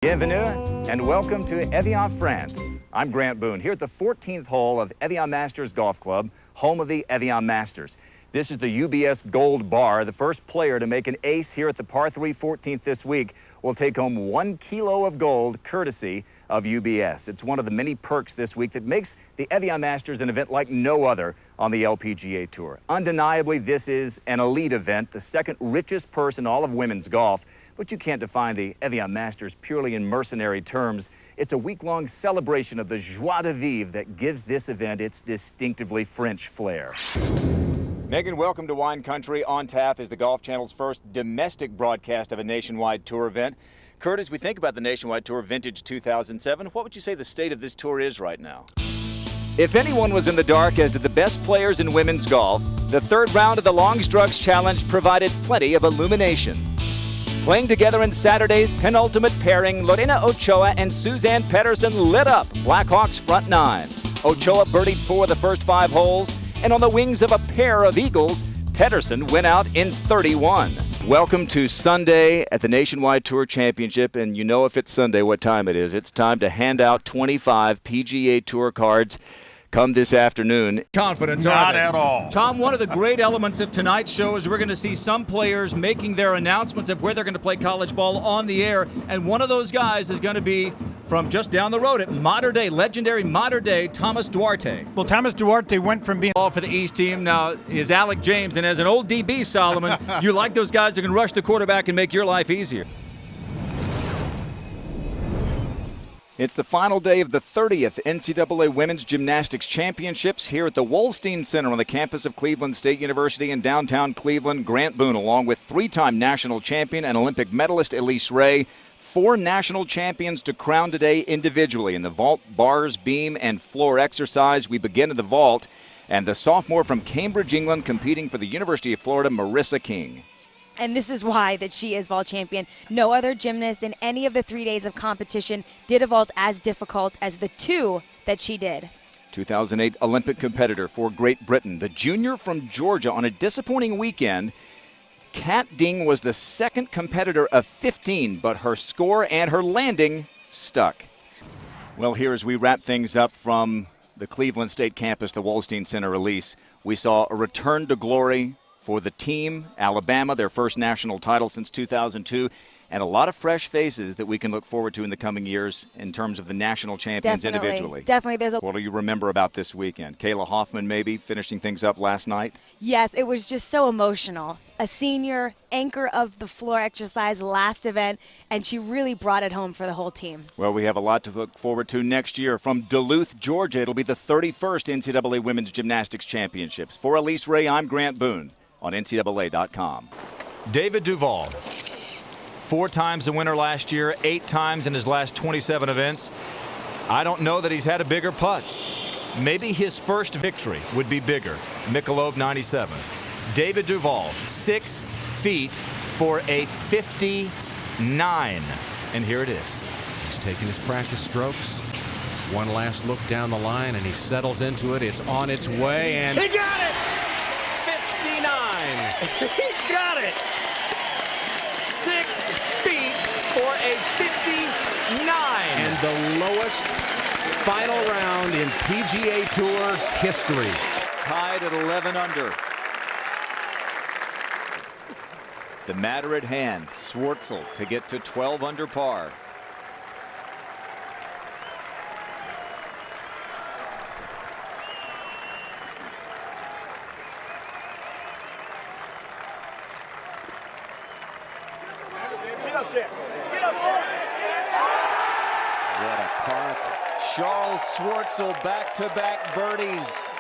Bienvenue and welcome to Evian, France. I'm Grant Boone here at the 14th hole of Evian Masters Golf Club, home of the Evian Masters. This is the UBS Gold Bar. The first player to make an ace here at the par 3 14th this week will take home 1 kilo of gold courtesy of UBS. It's one of the many perks this week that makes the Evian Masters an event like no other on the LPGA Tour. Undeniably, this is an elite event, the second richest purse in all of women's golf. But you can't define the Evian Masters purely in mercenary terms. It's a week-long celebration of the joie de vivre that gives this event its distinctively French flair. Megan, welcome to Wine Country. On tap is the Golf Channel's first domestic broadcast of a nationwide tour event. Kurt, as we think about the Nationwide Tour Vintage 2007, what would you say the state of this tour is right now? If anyone was in the dark as to the best players in women's golf, the third round of the Long Strokes Challenge provided plenty of illumination. Playing together in Saturday's penultimate pairing, Lorena Ochoa and Suzanne Pedersen lit up Blackhawks' front nine. Ochoa birdied 4 of the first 5 holes, and on the wings of a pair of eagles, Pedersen went out in 31. Welcome to Sunday at the Nationwide Tour Championship, and you know if it's Sunday what time it is. It's time to hand out 25 PGA Tour cards. Come this afternoon. Confidence, not at all. Tom, one of the great elements of tonight's show is we're going to see some players making their announcements of where they're going to play college ball on the air, and one of those guys is going to be from just down the road at legendary modern day Thomas Duarte. Well, Thomas Duarte went from being Ball for the East team now is Alec James, and as an old DB, Solomon, you like those guys who can rush the quarterback and make your life easier. It's the final day of the 30th NCAA Women's Gymnastics Championships here at the Wolstein Center on the campus of Cleveland State University in downtown Cleveland. Grant Boone, along with 3-time national champion and Olympic medalist Elise Ray, 4 national champions to crown today individually in the vault, bars, beam, and floor exercise. We begin in the vault, and the sophomore from Cambridge, England, competing for the University of Florida, Marissa King. And this is why that she is vault champion. No other gymnast in any of the 3 days of competition did a vault as difficult as the 2 that she did. 2008 Olympic competitor for Great Britain. The junior from Georgia on a disappointing weekend. Kat Ding was the second competitor of 15, but her score and her landing stuck. Well, here as we wrap things up from the Cleveland State campus, the Wolstein Center release, we saw a return to glory for the team, Alabama, their first national title since 2002, and a lot of fresh faces that we can look forward to in the coming years in terms of the national champions individually. Definitely. What do you remember about this weekend? Kayla Hoffman maybe finishing things up last night? Yes, it was just so emotional. A senior, anchor of the floor exercise last event, and she really brought it home for the whole team. Well, we have a lot to look forward to next year. From Duluth, Georgia, it'll be the 31st NCAA Women's Gymnastics Championships. For Elise Ray, I'm Grant Boone on NCAA.com. David Duval, 4 times a winner last year, 8 times in his last 27 events. I don't know that he's had a bigger putt. Maybe his first victory would be bigger. Michelob 97. David Duval, 6 feet for a 59. And here it is. He's taking his practice strokes. One last look down the line, and he settles into it. It's on its way, and He got it! 59. He got it! 6 feet for a 59. And the lowest final round in PGA Tour history. Tied at 11 under. The matter at hand, Schwartzel to get to 12 under par. What a putt. Charles Schwartzel back-to-back birdies.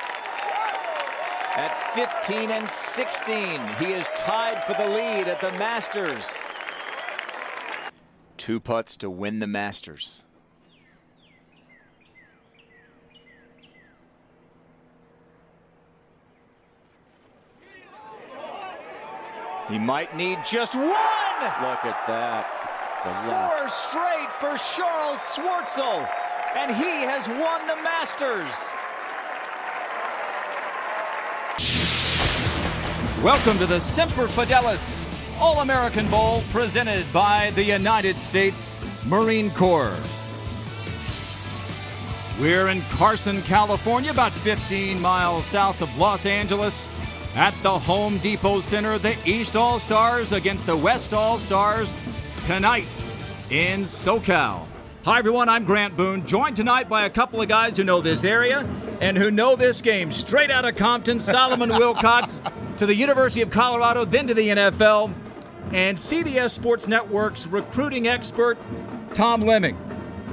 At 15 and 16, he is tied for the lead at the Masters. 2 putts to win the Masters. He might need just 1! Look at that. 4 straight for Charles Schwartzel, and he has won the Masters. Welcome to the Semper Fidelis All-American Bowl presented by the United States Marine Corps. We're in Carson, California, about 15 miles south of Los Angeles. At the Home Depot Center, the East All-Stars against the West All-Stars tonight in SoCal. Hi, everyone. I'm Grant Boone, joined tonight by a couple of guys who know this area and who know this game. Straight out of Compton, Solomon Wilcots to the University of Colorado, then to the NFL, and CBS Sports Network's recruiting expert, Tom Lemming.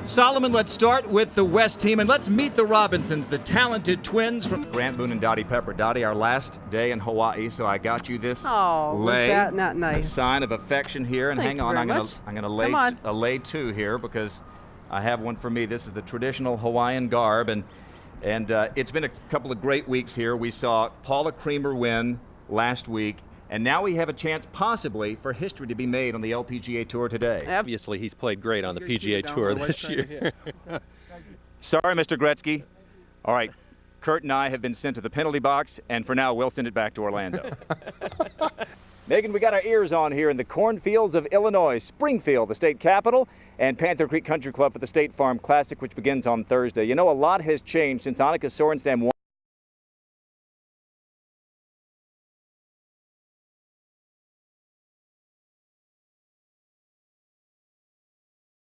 Solomon, let's start with the West team, and let's meet the Robinsons, the talented twins from Grant Boone and Dottie Pepper. Dottie, our last day in Hawaii, so I got you this lei. Was that not nice? A sign of affection here, and Thank hang on, you I'm very gonna Come on. lay two here because I have one for me. This is the traditional Hawaiian garb, and it's been a couple of great weeks here. We saw Paula Creamer win last week. And now we have a chance, possibly, for history to be made on the LPGA Tour today. Obviously, he's played great on the PGA Tour this year. Sorry, Mr. Gretzky. All right, Kurt and I have been sent to the penalty box, and for now, we'll send it back to Orlando. Megan, we got our ears on here in the cornfields of Illinois, Springfield, the state capital, and Panther Creek Country Club for the State Farm Classic, which begins on Thursday. You know, a lot has changed since Annika Sorenstam won.